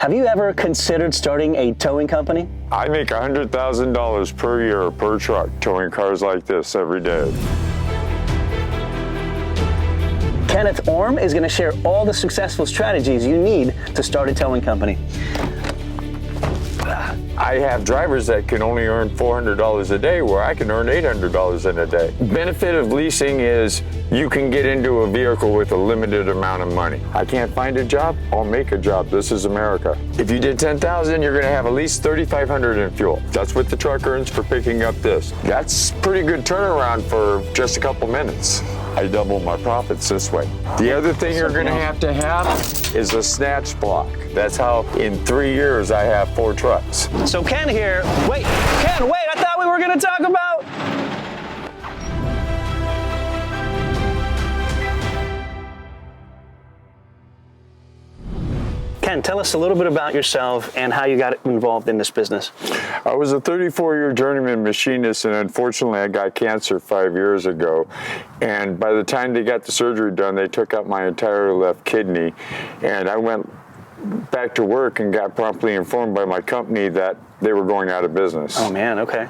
Have you ever considered starting a towing company? I make $100,000 per year per truck towing cars like this every day. Kenneth Orme is going to share all the successful strategies you need to start a towing company. I have drivers that can only earn $400 a day where I can earn $800 in a day. Benefit of leasing is you can get into a vehicle with a limited amount of money. I can't find a job, I'll make a job. This is America. If you did $10,000, you're gonna have at least $3,500 in fuel. That's what the truck earns for picking up this. That's pretty good turnaround for just a couple minutes. I double my profits this way. The other thing you're gonna have to have is a snatch block. That's how in 3 years I have 4 trucks. So Ken here, wait, I thought we were gonna talk about. Ken, tell us a little bit about yourself and how you got involved in this business. I was a 34-year journeyman machinist, and unfortunately I got cancer 5 years ago. And by the time they got the surgery done, they took out my entire left kidney. And I went back to work and got promptly informed by my company that they were going out of business. Oh man, okay.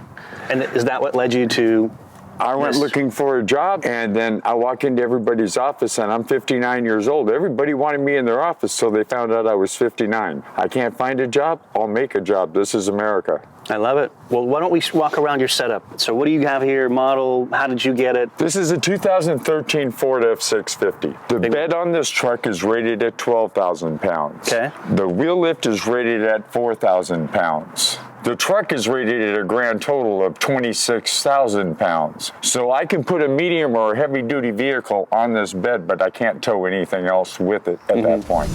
And is that what led you to? I went looking for a job, and then I walk into everybody's office, and I'm 59 years old. Everybody wanted me in their office, so they found out I was 59. I can't find a job, I'll make a job. This is America. I love it. Well, why don't we walk around your setup? So what do you have here, model, how did you get it? This is a 2013 Ford F650. The bed on this truck is rated at 12,000 pounds. Okay. The wheel lift is rated at 4,000 pounds. The truck is rated at a grand total of 26,000 pounds. So I can put a medium or a heavy duty vehicle on this bed, but I can't tow anything else with it at that point.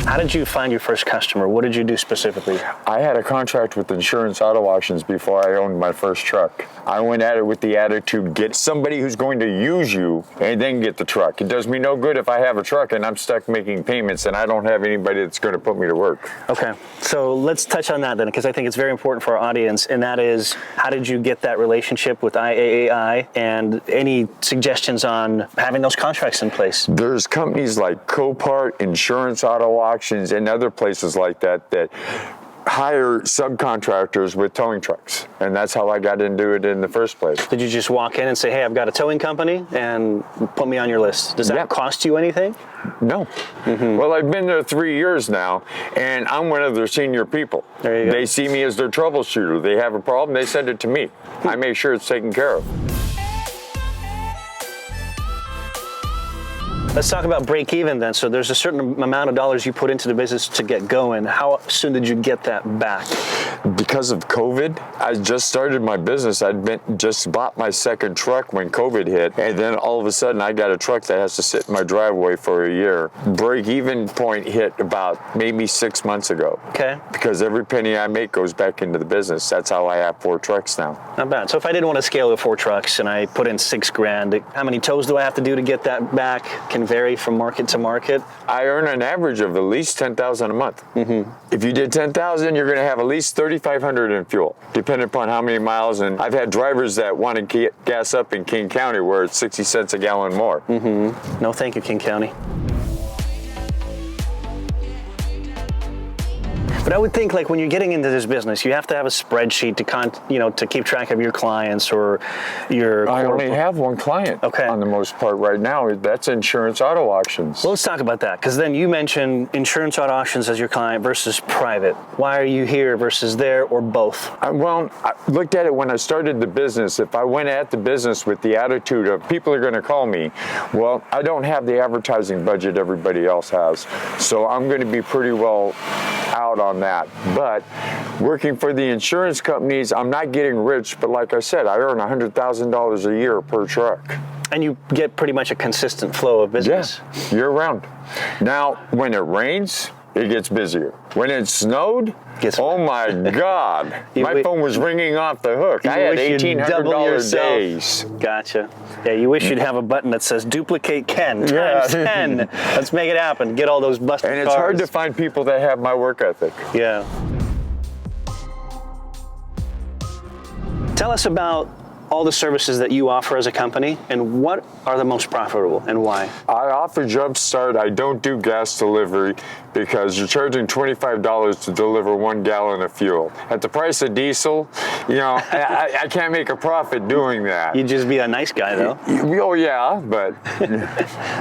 How did you find your first customer? What did you do specifically? I had a contract with Insurance Auto Auctions before I owned my first truck. I went at it with the attitude, get somebody who's going to use you and then get the truck. It does me no good if I have a truck and I'm stuck making payments and I don't have anybody that's going to put me to work. Okay, so let's touch on that then, because I think it's very important for our audience, and that is, how did you get that relationship with IAAI, and any suggestions on having those contracts in place? There's companies like Copart, Insurance Auto Auctions, and other places like that that hire subcontractors with towing trucks, and that's how I got into it in the first place. Did you just walk in and say, hey, I've got a towing company, and put me on your list? Does that cost you anything? No. Well, I've been there 3 years now, and I'm one of their senior people. There you go. They see me as their troubleshooter. They have a problem, they send it to me. I make sure it's taken care of. Let's talk about break even then. So there's a certain amount of dollars you put into the business to get going. How soon did you get that back? Because of COVID, I just started my business. Just bought my second truck when COVID hit, and then all of a sudden I got a truck that has to sit in my driveway for a year. Break even point hit about maybe 6 months ago. Okay. Because every penny I make goes back into the business. That's how I have 4 trucks now. Not bad. So if I didn't want to scale with 4 trucks and I put in $6 grand, how many tows do I have to do to get that back? Can vary from market to market. I earn an average of at least $10,000 a month. If you did $10,000, you're going to have at least $3,500 in fuel, depending upon how many miles. And I've had drivers that want to get gas up in King County where it's 60 cents a gallon more. No, thank you, King County. But I would think, like, when you're getting into this business, you have to have a spreadsheet to keep track of your clients or your. I only have one client on the most part right now. That's Insurance Auto Auctions. Well, let's talk about that, because then you mentioned Insurance Auto Auctions as your client versus private. Why are you here versus there, or both? Well, I looked at it when I started the business. If I went at the business with the attitude of people are going to call me, well, I don't have the advertising budget everybody else has. So I'm going to be pretty well out on that. But working for the insurance companies, I'm not getting rich, but like I said, I earn $100,000 a year per truck. And you get pretty much a consistent flow of business. Yeah, year round. Now, when it rains, it gets busier. When it snowed, oh my God, my phone was ringing off the hook. I had $1,800 days. Gotcha. Yeah, you wish you'd have a button that says duplicate Ken times 10. Let's make it happen. Get all those busted cars. And it's hard to find people that have my work ethic. Yeah. Tell us about all the services that you offer as a company, and what are the most profitable and why? I offer jump start. I don't do gas delivery because you're charging $25 to deliver 1 gallon of fuel. At the price of diesel, I can't make a profit doing that. You'd just be a nice guy, though. Oh, yeah, but...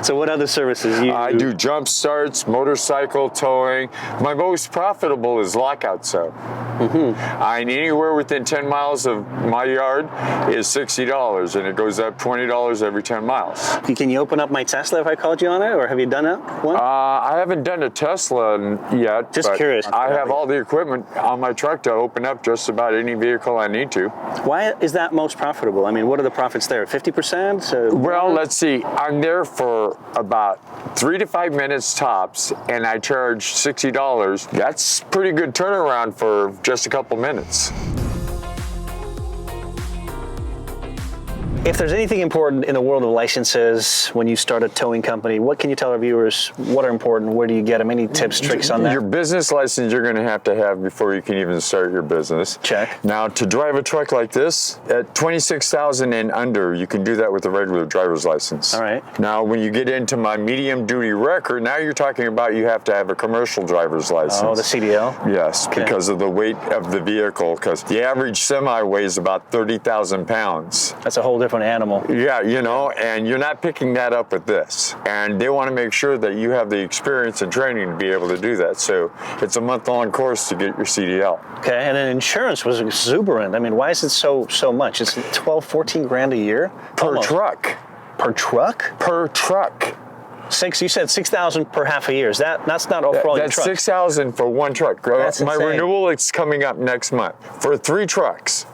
So what other services you I do jump starts, motorcycle towing. My most profitable is lockout sew. And anywhere within 10 miles of my yard is $60, and it goes up $20 every 10 miles. Can you open up my Tesla if I called you on it, or have you done that one? I haven't done a Tesla yet. Just curious. I have all the equipment on my truck to open up just about any vehicle I need to. Why is that most profitable? I mean, what are the profits there? 50%? Well, let's see. I'm there for about 3 to 5 minutes tops, and I charge $60. That's pretty good turnaround for just a couple minutes. If there's anything important in the world of licenses when you start a towing company, what can you tell our viewers? What are important? Where do you get them? Any tips, tricks on that? Your business license you're going to have before you can even start your business. Check. Now, to drive a truck like this, at $26,000 and under, you can do that with a regular driver's license. All right. Now, when you get into my medium-duty wrecker, now you're talking about you have to have a commercial driver's license. Oh, the CDL? Yes, Okay. because of the weight of the vehicle, because the average semi weighs about 30,000 pounds. That's a whole different animal. Yeah, and you're not picking that up with this. And they want to make sure that you have the experience and training to be able to do that. So it's a month-long course to get your CDL. Okay, and then insurance was exuberant. I mean, why is it so much? It's 12, 14 grand a year? Per Almost. truck. Per truck? Per truck. You said 6,000 per half a year. That's not all for all your That's trucks. 6,000 for one truck. That's My insane. renewal is coming up next month. For 3 trucks,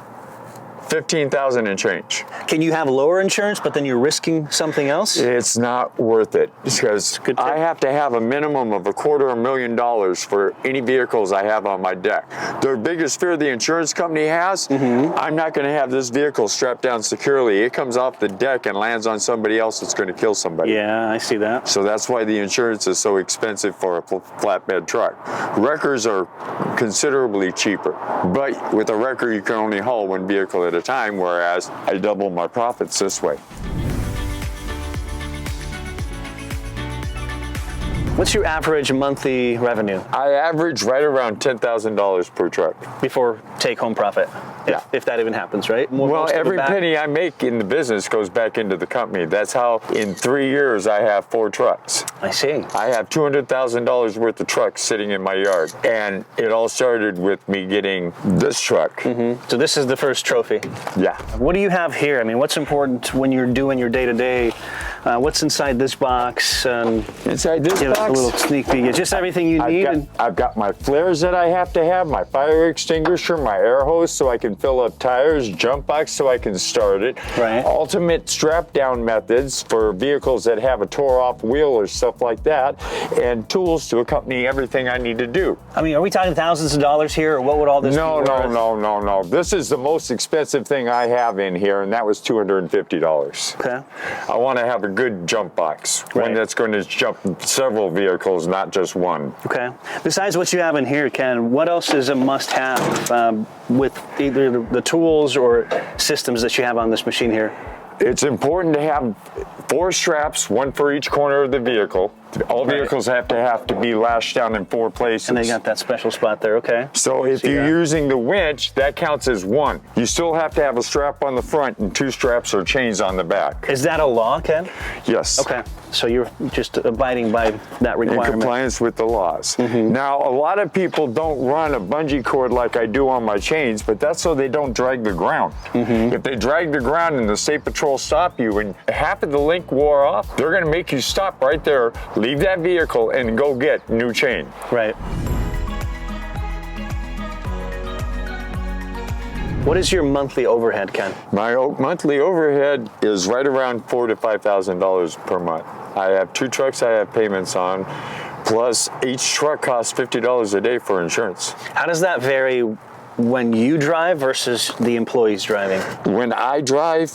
15,000 and change. Can you have lower insurance, but then you're risking something else? It's not worth it because Good tip. I have to have a minimum of $250,000 for any vehicles I have on my deck. The biggest fear the insurance company has, I'm not going to have this vehicle strapped down securely. It comes off the deck and lands on somebody else that's going to kill somebody. Yeah, I see that. So that's why the insurance is so expensive for a flatbed truck. Wreckers are considerably cheaper, but with a wrecker you can only haul one vehicle at a time, whereas I double my profits this way. What's your average monthly revenue I average right around $10,000 per truck. before take-home profit? If that even happens, right? Well, Most of it every back? penny I make in the business goes back into the company. That's how in 3 years I have 4 trucks. I see. I have $200,000 worth of trucks sitting in my yard. And it all started with me getting this truck. So this is the first trophy. Yeah. What do you have here? I mean, what's important when you're doing your day-to-day? What's inside this box? Inside this Give us box, a little sneak peek. Just everything you need. I've got my flares that I have to have, my fire extinguisher, my air hose so I can fill up tires, jump box so I can start it. Right. Ultimate strap down methods for vehicles that have a tore off wheel or stuff like that, and tools to accompany everything I need to do. I mean, are we talking thousands of dollars here, or what would all this be worth? No. This is the most expensive thing I have in here, and that was $250. Okay. I want to have a good jump box, Right. one that's going to jump several vehicles, not just one. Okay. Besides what you have in here, Ken, what else is a must-have with either the tools or systems that you have on this machine here? It's important to have 4 straps, one for each corner of the vehicle. All vehicles have to be lashed down in 4 places. And they got that special spot there, okay. So if you're using the winch, that counts as 1. You still have to have a strap on the front and 2 straps or chains on the back. Is that a law, Ken? Yes. Okay. So you're just abiding by that In requirement. compliance with the laws. Now, a lot of people don't run a bungee cord like I do on my chains, but that's so they don't drag the ground. If they drag the ground and the state patrol stop you and half of the link wore off, they're going to make you stop right there, leave that vehicle, and go get new chain. Right. What is your monthly overhead, Ken? My monthly overhead is right around $4,000 to $5,000 per month. I have 2 trucks I have payments on, plus each truck costs $50 a day for insurance. How does that vary when you drive versus the employees driving? When I drive,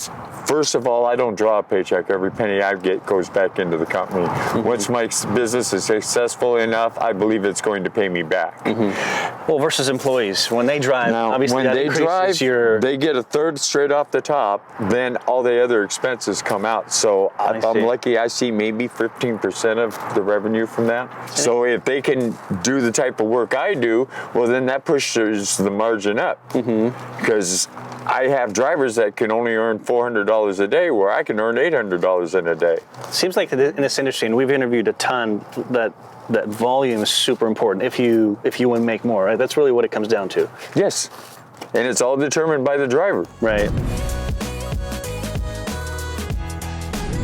First of all, I don't draw a paycheck. Every penny I get goes back into the company. Once my business is successful enough, I believe it's going to pay me back. Well, versus employees, when they drive, Now, obviously when that they increases drive, your... they get a third straight off the top, then all the other expenses come out. So if I'm lucky, I see maybe 15% of the revenue from that. So if they can do the type of work I do, well, then that pushes the margin up. Because I have drivers that can only earn $400 a day where I can earn $800 in a day. Seems like in this industry, and we've interviewed a ton, that volume is super important if you want to make more, right? That's really what it comes down to. Yes, and it's all determined by the driver. Right.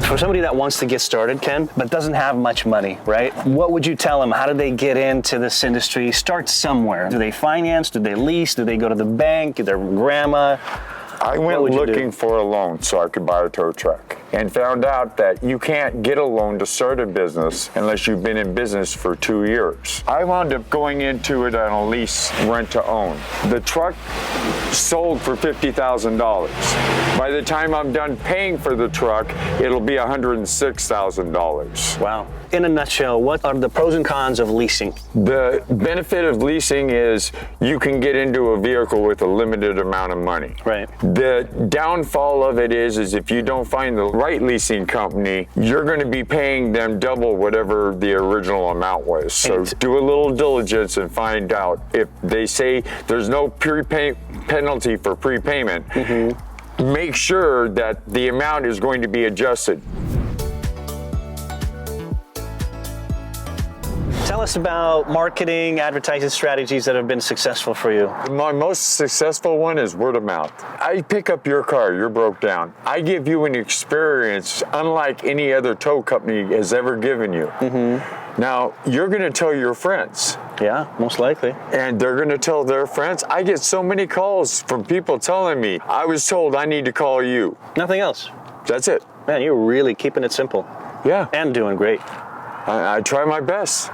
For somebody that wants to get started, Ken, but doesn't have much money, right? What would you tell them? How do they get into this industry? Start somewhere. Do they finance? Do they lease? Do they go to the bank? Their grandma? I went looking for a loan so I could buy a tow truck and found out that you can't get a loan to start a business unless you've been in business for 2 years. I wound up going into it on a lease rent-to-own. The truck sold for $50,000. By the time I'm done paying for the truck, it'll be $106,000. Wow. In a nutshell, what are the pros and cons of leasing? The benefit of leasing is you can get into a vehicle with a limited amount of money. Right. The downfall of it is if you don't find the right leasing company, you're going to be paying them double whatever the original amount was. So do a little diligence and find out. If they say there's no penalty for prepayment, make sure that the amount is going to be adjusted. Tell us about marketing, advertising strategies that have been successful for you. My most successful one is word of mouth. I pick up your car, you're broke down. I give you an experience unlike any other tow company has ever given you. Now, you're going to tell your friends. Yeah, most likely. And they're going to tell their friends. I get so many calls from people telling me, I was told I need to call you. Nothing else. That's it. Man, you're really keeping it simple. Yeah. And doing great. I try my best.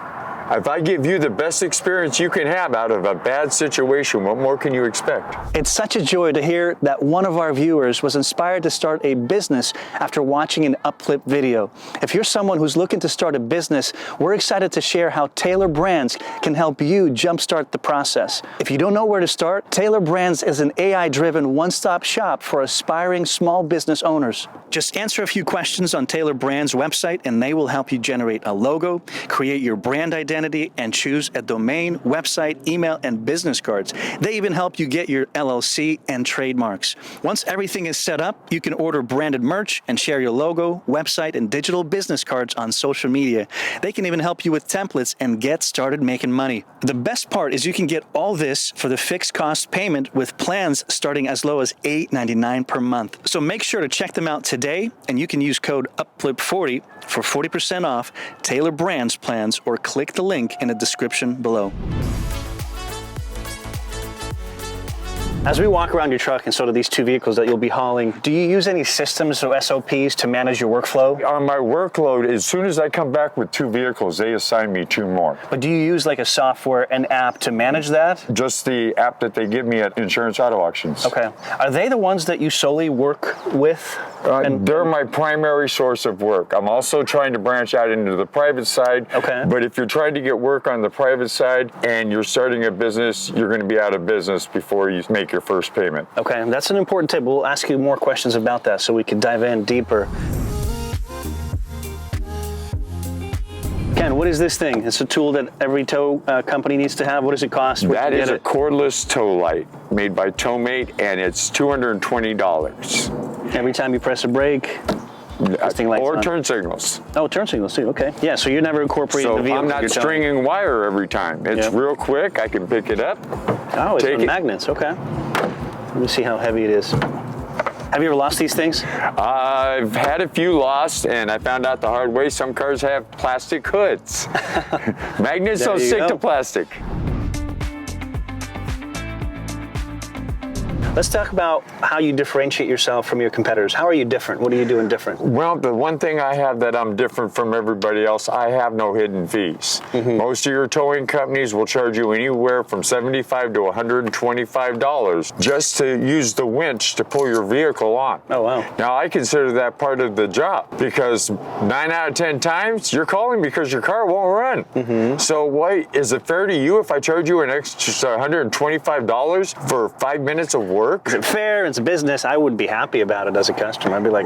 If I give you the best experience you can have out of a bad situation, what more can you expect? It's such a joy to hear that one of our viewers was inspired to start a business after watching an UpFlip video. If you're someone who's looking to start a business, we're excited to share how Taylor Brands can help you jumpstart the process. If you don't know where to start, Taylor Brands is an AI-driven one-stop shop for aspiring small business owners. Just answer a few questions on Taylor Brands' website and they will help you generate a logo, create your brand identity, and choose a domain, website, email, and business cards. They even help you get your LLC and trademarks. Once everything is set up, you can order branded merch and share your logo, website, and digital business cards on social media. They can even help you with templates and get started making money. The best part is you can get all this for the fixed cost payment with plans starting as low as $8.99 per month. So make sure to check them out today, and you can use code UpFlip40 for 40% off Taylor Brands plans, or click the link in the description below. As we walk around your truck and sort of these two vehicles that you'll be hauling, do you use any systems or SOPs to manage your workflow? On my workload, as soon as I come back with 2 vehicles, they assign me 2 more. But do you use like a software, an app to manage that? Just the app that they give me at Insurance Auto Auctions. Okay. Are they the ones that you solely work with? They're my primary source of work. I'm also trying to branch out into the private side. Okay. But if you're trying to get work on the private side and you're starting a business, you're going to be out of business before you make your first payment. Okay, that's an important tip. We'll ask you more questions about that so we can dive in deeper. Ken, what is this thing? It's a tool that every tow company needs to have. What does it cost? That is a cordless tow light made by Towmate, and it's $220. Every time you press a brake, this thing lights or on. turn signals. Oh, turn signals too, okay. Yeah, so you're never incorporating the vehicle. I'm not stringing wire every time. It's real quick. I can pick it up. Oh, it's on magnets, okay. Let me see how heavy it is. Have you ever lost these things? I've had a few lost, and I found out the hard way. Some cars have plastic hoods. Magnets don't stick to plastic. Let's talk about how you differentiate yourself from your competitors. How are you different? What are you doing different? Well, the one thing I have that I'm different from everybody else, I have no hidden fees. Most of your towing companies will charge you anywhere from $75 to $125 just to use the winch to pull your vehicle on. Oh, wow. Now, I consider that part of the job because 9 out of 10 times you're calling because your car won't run. So why is it fair to you if I charge you an extra $125 for 5 minutes of work? Is it fair? It's a business. I wouldn't be happy about it as a customer. I'd be like,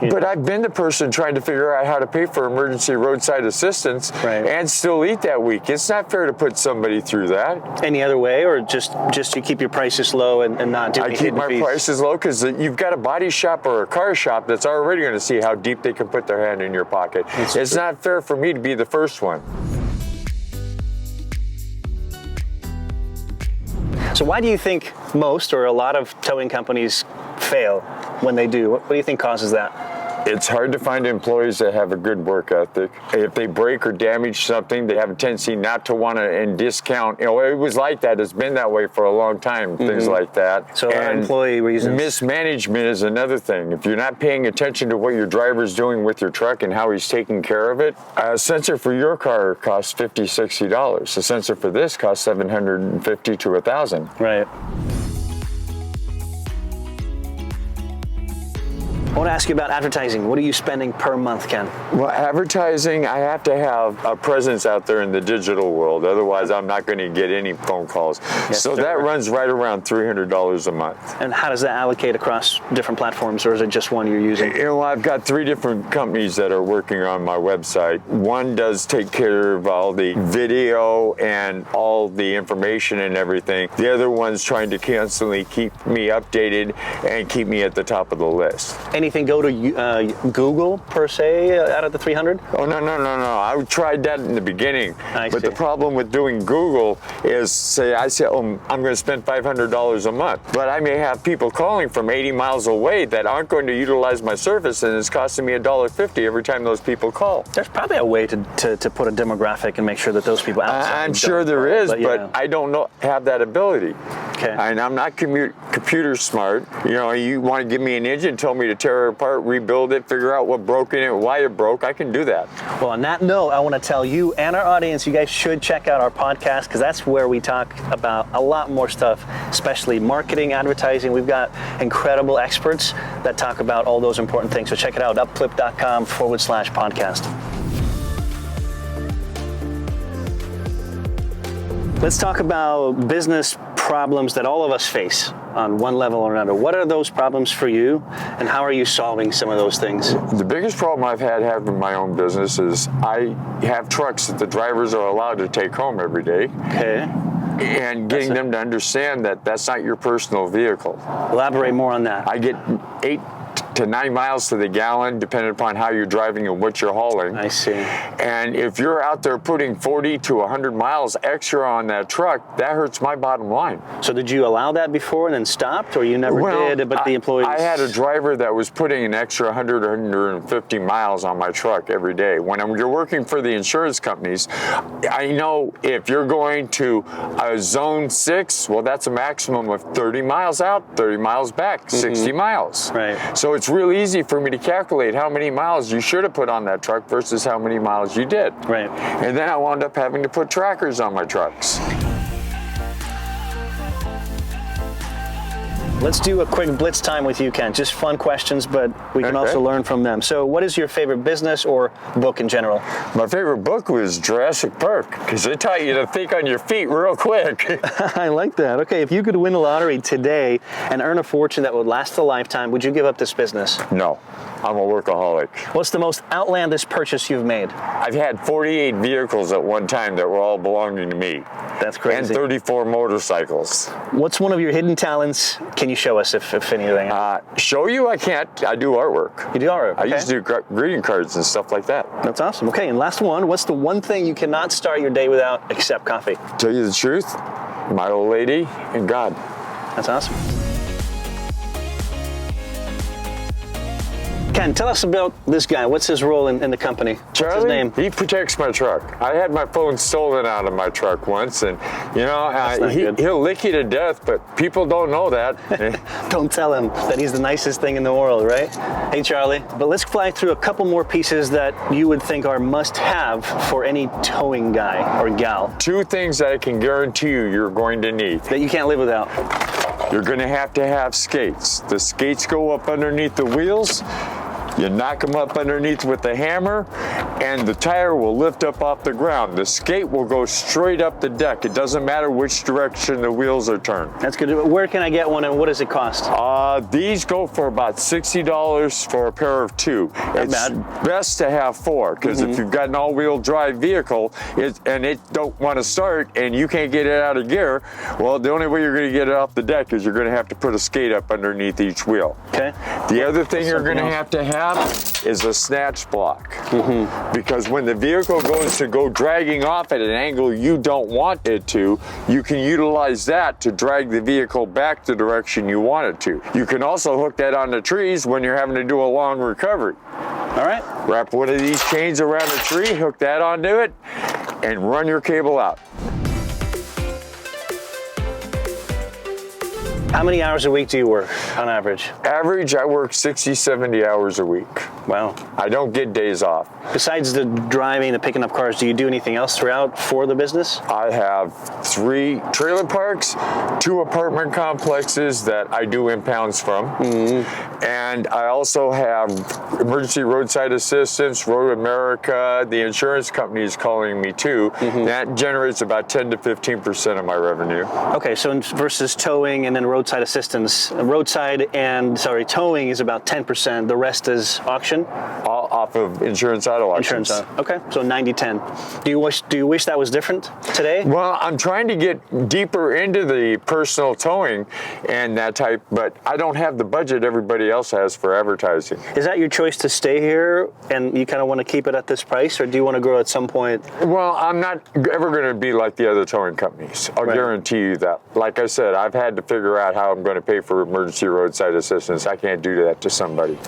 But I've been the person trying to figure out how to pay for emergency roadside assistance and still eat that week. It's not fair to put somebody through that. Any other way, or just you keep your prices low and not do any I keep my prices low because you've got a body shop or a car shop that's already going to see how deep they can put their hand in your pocket. It's not fair for me to be the first one. So why do you think most or a lot of towing companies fail when they do? What do you think causes that? It's hard to find employees that have a good work ethic. If they break or damage something, they have a tendency not to want to discount. You know, it was like that. It's been that way for a long time, things like that. So employee reasons. Mismanagement is another thing. If you're not paying attention to what your driver's doing with your truck and how he's taking care of it, a sensor for your car costs $50, $60. A sensor for this costs $750 to $1,000. Right. I want to ask you about advertising. What are you spending per month, Ken? Well, advertising, I have to have a presence out there in the digital world. Otherwise, I'm not going to get any phone calls. Yes, so that runs right around $300 a month. And how does that allocate across different platforms, or is it just one you're using? You know, I've got 3 different companies that are working on my website. One does take care of all the video and all the information and everything. The other one's trying to constantly keep me updated and keep me at the top of the list. Anything go to Google per se out of the 300? Oh, no. I tried that in the beginning. But the problem with doing Google is, I say, I'm going to spend $500 a month. But I may have people calling from 80 miles away that aren't going to utilize my service, and it's costing me $1.50 every time those people call. There's probably a way to put a demographic and make sure that those people outside I'm sure there is, but I don't have that ability. Okay. And I'm not computer smart. You know, you want to give me an engine, tell me to tear it apart, rebuild it, figure out what broke in it, why it broke, I can do that. Well, on that note, I want to tell you and our audience, you guys should check out our podcast, because that's where we talk about a lot more stuff, especially marketing, advertising. We've got incredible experts that talk about all those important things. So check it out, upflip.com/podcast. Let's talk about business problems that all of us face on one level or another. What are those problems for you, and how are you solving some of those things? The biggest problem I've had having my own business is I have trucks that the drivers are allowed to take home every day. Okay. And getting them to understand that that's not your personal vehicle. Elaborate more on that. I get 8 to 9 miles to the gallon, depending upon how you're driving and what you're hauling. I see. And if you're out there putting 40 to 100 miles extra on that truck, that hurts my bottom line. So did you allow that before and then stopped, or you never did, but the employees? I had a driver that was putting an extra 100 or 150 miles on my truck every day. When you're working for the insurance companies, I know if you're going to zone 6, well, that's a maximum of 30 miles out, 30 miles back, 60 miles. Right. So it's real easy for me to calculate how many miles you should have put on that truck versus how many miles you did. Right. And then I wound up having to put trackers on my trucks. Let's do a quick blitz time with you, Ken. Just fun questions, but we can also learn from them. So what is your favorite business or book in general? My favorite book was Jurassic Park, because it taught you to think on your feet real quick. I like that. Okay, if you could win the lottery today and earn a fortune that would last a lifetime, would you give up this business? No, I'm a workaholic. What's the most outlandish purchase you've made? I've had 48 vehicles at one time that were all belonging to me. That's crazy. And 34 motorcycles. What's one of your hidden talents? Can you show us if anything? Show you? I can't. I do artwork. You do artwork? Okay. I used to do greeting cards and stuff like that. That's awesome. Okay, and last one. What's the one thing you cannot start your day without except coffee? Tell you the truth, my old lady and God. That's awesome. Ken, tell us about this guy. What's his role in the company? What's Charlie, his name? he protects my truck. I had my phone stolen out of my truck once, and you know, he'll lick you to death, but people don't know that. Don't tell him that he's the nicest thing in the world, right? Hey, Charlie. But let's fly through a couple more pieces that you would think are must-have for any towing guy or gal. 2 things that I can guarantee you're going to need. That you can't live without. You're going to have skates. The skates go up underneath the wheels. You knock them up underneath with a hammer, and the tire will lift up off the ground. The skate will go straight up the deck. It doesn't matter which direction the wheels are turned. That's good. Where can I get one, and what does it cost? These go for about $60 for a pair of 2. It's best to have 4, because if you've got an all-wheel drive vehicle and it don't want to start and you can't get it out of gear, well, the only way you're going to get it off the deck is you're going to have to put a skate up underneath each wheel. Okay. The other thing you're going to have is a snatch block, because when the vehicle goes to go dragging off at an angle you don't want it to, you can utilize that to drag the vehicle back the direction you want it to. You can also hook that on the trees when you're having to do a long recovery. All right. Wrap one of these chains around a tree, hook that onto it, and run your cable out. How many hours a week do you work on average? Average, I work 60, 70 hours a week. Wow. I don't get days off. Besides the driving, the picking up cars, do you do anything else throughout for the business? I have 3 trailer parks, 2 apartment complexes that I do impounds from. And I also have emergency roadside assistance, Road America. The insurance company is calling me too. That generates about 10 to 15% of my revenue. Okay, so versus towing and then roadside assistance, towing is about 10%. The rest is auction? All off of insurance auto auctions. Okay, so 90-10. Do you wish that was different today? Well, I'm trying to get deeper into the personal towing and that type, but I don't have the budget everybody else has for advertising. Is that your choice to stay here and you kind of want to keep it at this price, or do you want to grow at some point? Well, I'm not ever going to be like the other towing companies. I'll guarantee you that. Like I said, I've had to figure out how I'm going to pay for emergency roadside assistance. I can't do that to somebody.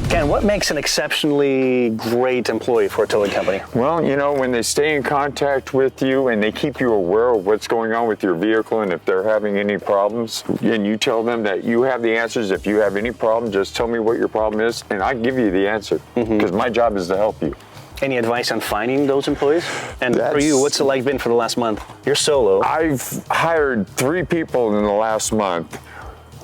Ken, what makes an exceptionally great employee for a towing company? Well, you know, when they stay in contact with you and they keep you aware of what's going on with your vehicle, and if they're having any problems, and you tell them that you have the answers. If you have any problem, just tell me what your problem is, and I give you the answer, because my job is to help you. Any advice on finding those employees? And for you, what's it like been for the last month? You're solo. I've hired 3 people in the last month.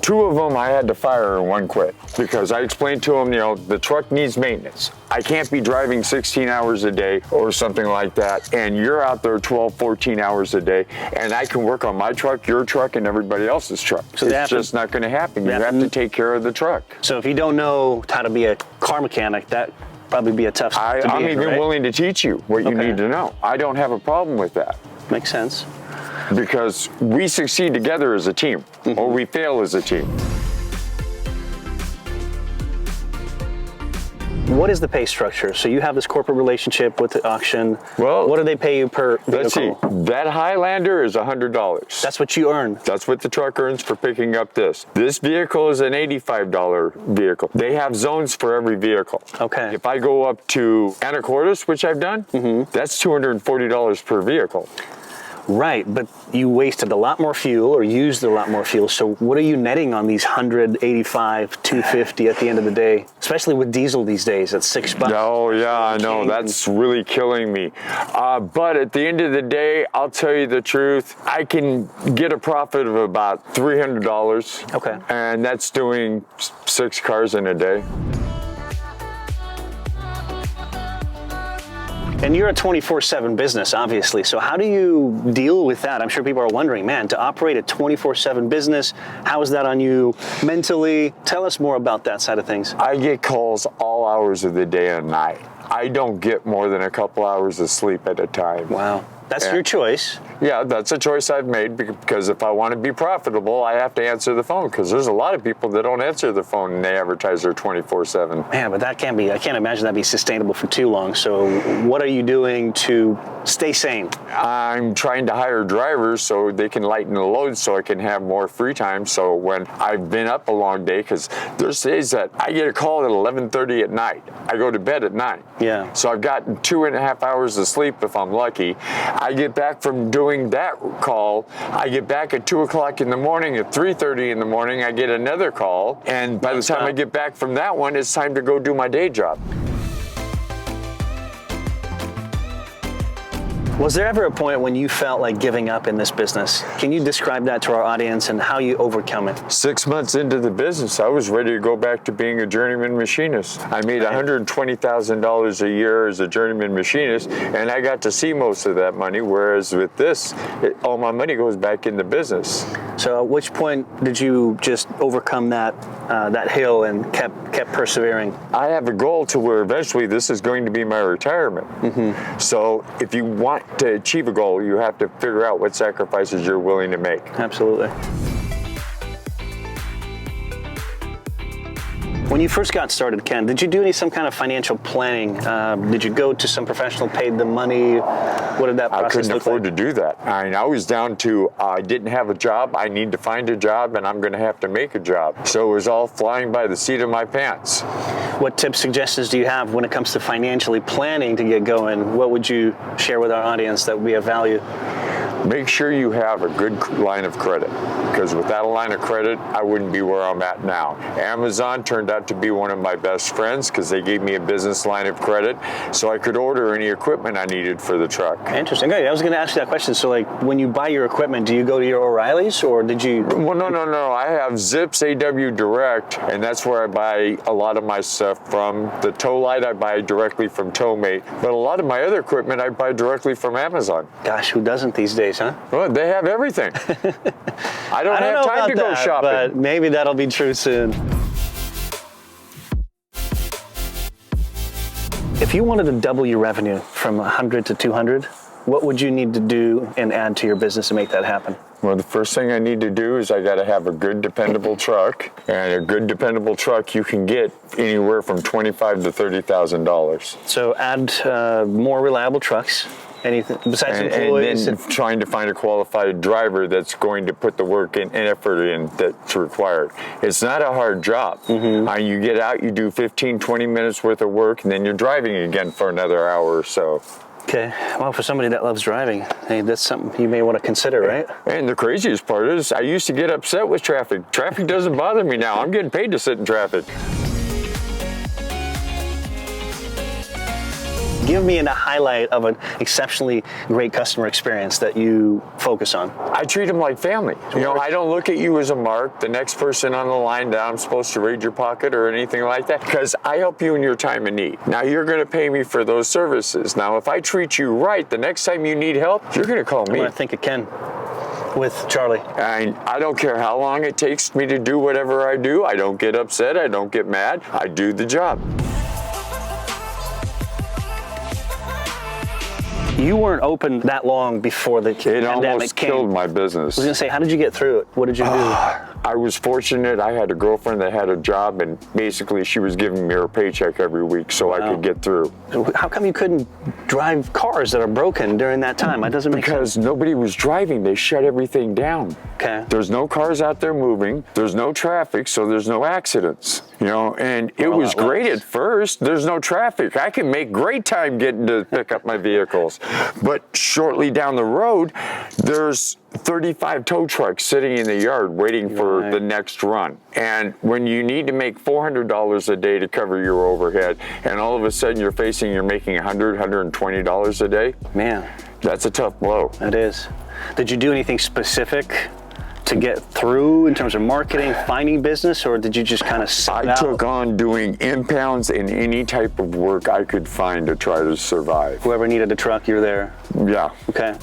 2 of them I had to fire and 1 quit, because I explained to them, you know, the truck needs maintenance. I can't be driving 16 hours a day or something like that, and you're out there 12, 14 hours a day, and I can work on my truck, your truck, and everybody else's truck. So it's just not going to happen. You have to take care of the truck. So if you don't know how to be a car mechanic, that probably be a tough I'm even willing to teach you what you need to know. I don't have a problem with that. Makes sense. Because we succeed together as a team, or we fail as a team. What is the pay structure? So you have this corporate relationship with the auction. Well, what do they pay you per vehicle? Let's see. That Highlander is $100. That's what you earn. That's what the truck earns for picking up this. This vehicle is an $85 vehicle. They have zones for every vehicle. Okay. If I go up to Anacortes, which I've done, that's $240 per vehicle. Right, but you wasted a lot more fuel or used a lot more fuel. So what are you netting on these 185, 250 at the end of the day? Especially with diesel these days at $6. Oh yeah, I know. That's really killing me. But at the end of the day, I'll tell you the truth. I can get a profit of about $300. Okay. And that's doing 6 cars in a day. And you're a 24/7 business, obviously. So how do you deal with that? I'm sure people are wondering, man, to operate a 24/7 business, how is that on you mentally? Tell us more about that side of things. I get calls all hours of the day and night. I don't get more than a couple hours of sleep at a time. Wow. That's your choice. Yeah, that's a choice I've made because if I want to be profitable, I have to answer the phone because there's a lot of people that don't answer the phone and they advertise their 24/7. Man, but that can't be, I can't imagine that be sustainable for too long. So what are you doing to stay sane? I'm trying to hire drivers so they can lighten the load so I can have more free time. So when I've been up a long day, because there's days that I get a call at 11:30 at night. I go to bed at 9. Yeah. So I've gotten 2.5 hours of sleep if I'm lucky. I get back from doing that call. I get back at 2 o'clock in the morning. At 3:30 in the morning, I get another call. And by the time I get back from that one, it's time to go do my day job. Was there ever a point when you felt like giving up in this business? Can you describe that to our audience and how you overcome it? 6 months into the business, I was ready to go back to being a journeyman machinist. I made $120,000 a year as a journeyman machinist, and I got to see most of that money, whereas with this, all my money goes back in the business. So at which point did you just overcome that hill and kept persevering? I have a goal to where eventually this is going to be my retirement. So if you want to achieve a goal, you have to figure out what sacrifices you're willing to make. Absolutely. When you first got started, Ken, did you do some kind of financial planning? Did you go to some professional, paid them money? What did that process look like? I couldn't afford to do that. I mean, I was down to, I didn't have a job, I need to find a job, and I'm going to have to make a job. So it was all flying by the seat of my pants. What tips, suggestions do you have when it comes to financially planning to get going? What would you share with our audience that would be of value? Make sure you have a good line of credit, because without a line of credit, I wouldn't be where I'm at now. Amazon turned out to be one of my best friends because they gave me a business line of credit so I could order any equipment I needed for the truck. Interesting. Okay, I was going to ask you that question. So, like, when you buy your equipment, do you go to your O'Reilly's or did you? Well, no. I have Zips AW Direct, and that's where I buy a lot of my stuff from. The tow light I buy directly from Towmate, but a lot of my other equipment I buy directly from Amazon. Gosh, who doesn't these days, huh? Well, they have everything. I don't have time to go shopping. But maybe that'll be true soon. If you wanted to double your revenue from 100 to 200, what would you need to do and add to your business to make that happen? Well, the first thing I need to do is I got to have a good, dependable truck, and a good, dependable truck you can get anywhere from $25,000 to $30,000. So add more reliable trucks. Anything besides employees? And then trying to find a qualified driver that's going to put the work and effort in that's required. It's not a hard job. You get out, you do 15, 20 minutes worth of work, and then you're driving again for another hour or so. Okay, well, for somebody that loves driving, hey, that's something you may want to consider, right? And the craziest part is I used to get upset with traffic. Traffic doesn't bother me now. I'm getting paid to sit in traffic. Give me a highlight of an exceptionally great customer experience that you focus on. I treat them like family. You know, I don't look at you as a mark, the next person on the line that I'm supposed to raid your pocket or anything like that, because I help you in your time of need. Now, you're going to pay me for those services. Now, if I treat you right, the next time you need help, you're going to call me. I'm going to think of Ken with Charlie. And I don't care how long it takes me to do whatever I do. I don't get upset. I don't get mad. I do the job. You weren't open that long before the pandemic came. It almost killed my business. I was going to say, how did you get through it? What did you do? I was fortunate. I had a girlfriend that had a job, and basically she was giving me her paycheck every week so I could get through. How come you couldn't drive cars that are broken during that time? That doesn't make sense. Because nobody was driving. They shut everything down. Okay. There's no cars out there moving. There's no traffic, so there's no accidents. You know, and it was great at first. There's no traffic. I can make great time getting to pick up my vehicles. But shortly down the road, there's 35 tow trucks sitting in the yard waiting for the next run. And when you need to make $400 a day to cover your overhead, and all of a sudden you're making $100, $120 a day, man, that's a tough blow. It is. Did you do anything specific to get through in terms of marketing, finding business, or did you just kind of sit out? I took on doing impounds and any type of work I could find to try to survive. Whoever needed a truck, you're there. Yeah. Okay.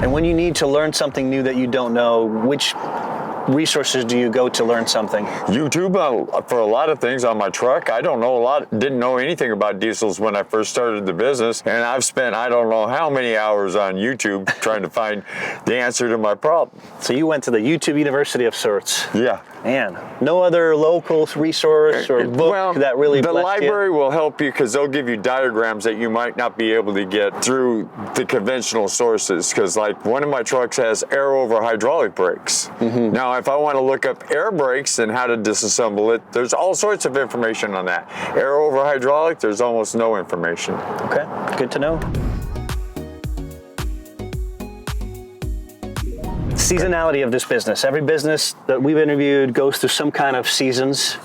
And when you need to learn something new that you don't know, which resources do you go to learn something? YouTube for a lot of things on my truck. I don't know didn't know anything about diesels when I first started the business, and I've spent I don't know how many hours on YouTube trying to find the answer to my problem. So you went to the YouTube University of sorts. Yeah. Man, no other local resource or book that really the blessed library you? will help you because they'll give you diagrams that you might not be able to get through the conventional sources, because like one of my trucks has air over hydraulic brakes. Now if I want to look up air brakes and how to disassemble it, there's all sorts of information on that. Air over hydraulic, there's almost no information. Okay, good to know. Seasonality of this business. Every business that we've interviewed goes through some kind of seasons.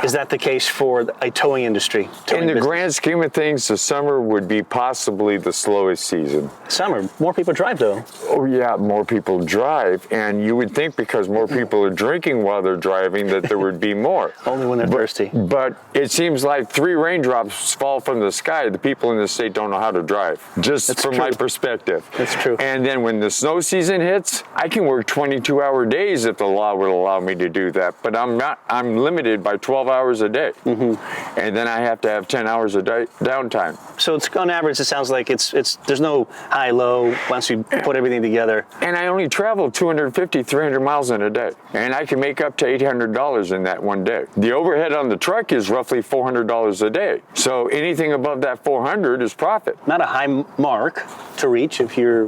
Is that the case for a towing industry? In the grand scheme of things, the summer would be possibly the slowest season. Summer, more people drive though. Oh yeah, more people drive, and you would think because more people are drinking while they're driving that there would be more. Only when they're thirsty. But it seems like 3 raindrops fall from the sky. The people in the state don't know how to drive, just from my perspective. That's true. And then when the snow season hits, I can work 22-hour days if the law would allow me to do that, but I'm not. I'm limited by 12 hours a day, and then I have to have 10 hours a day downtime. So it's on average, it sounds like it's there's no high low once you put everything together. And I only travel 250, 300 miles in a day, and I can make up to $800 in that one day. The overhead on the truck is roughly $400 a day, so anything above that 400 is profit. Not a high mark to reach if you're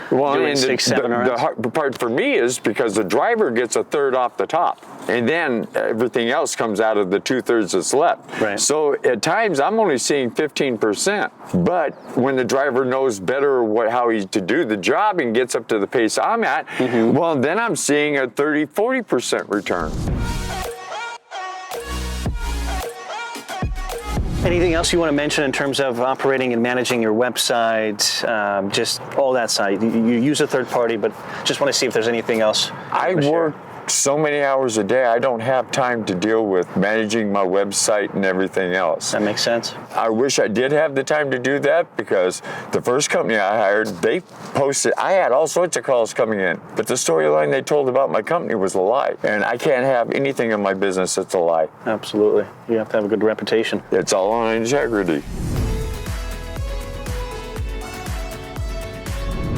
doing 6, 7 runs. The hard part for me is because the driver gets a third off the top, and then everything else comes out of the 2/3 that's left. Right. So at times I'm only seeing 15%, but when the driver knows better how he's to do the job and gets up to the pace I'm at, well, then I'm seeing a 30-40% return. Anything else you want to mention in terms of operating and managing your website, just all that side? You use a third party, but just want to see if there's anything else. I work so many hours a day, I don't have time to deal with managing my website and everything else. That makes sense. I wish I did have the time to do that, because the first company I hired, they posted, I had all sorts of calls coming in, but the storyline they told about my company was a lie. And I can't have anything in my business that's a lie. Absolutely. You have to have a good reputation. It's all on integrity.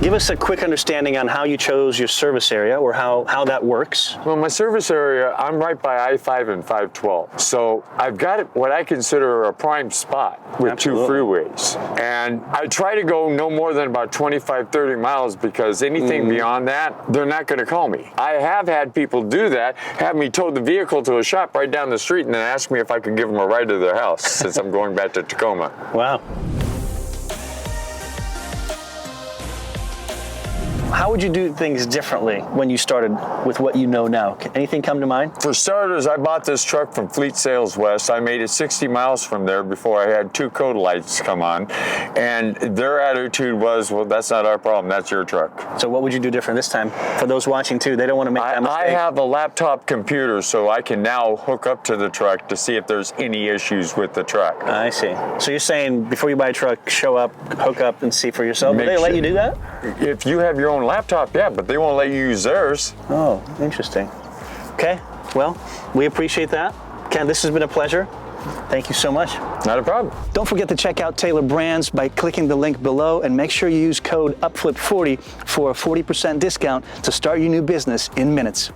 Give us a quick understanding on how you chose your service area, or how that works. Well, my service area, I'm right by I-5 and 512. So I've got what I consider a prime spot with 2 freeways. And I try to go no more than about 25, 30 miles, because anything beyond that, they're not going to call me. I have had people do that, have me tow the vehicle to a shop right down the street and then ask me if I could give them a ride to their house since I'm going back to Tacoma. Wow. How would you do things differently when you started with what you know now? Anything come to mind? For starters, I bought this truck from Fleet Sales West. I made it 60 miles from there before I had 2 code lights come on. And their attitude was, well, that's not our problem, that's your truck. So what would you do different this time? For those watching too, they don't want to make that mistake. I have a laptop computer, so I can now hook up to the truck to see if there's any issues with the truck. I see. So you're saying before you buy a truck, show up, hook up, and see for yourself? Do they let you do that? If you have your own laptop, yeah, but they won't let you use theirs. Oh, interesting. Okay, well, we appreciate that. Ken, this has been a pleasure. Thank you so much. Not a problem. Don't forget to check out Taylor Brands by clicking the link below, and make sure you use code UpFlip40 for a 40% discount to start your new business in minutes.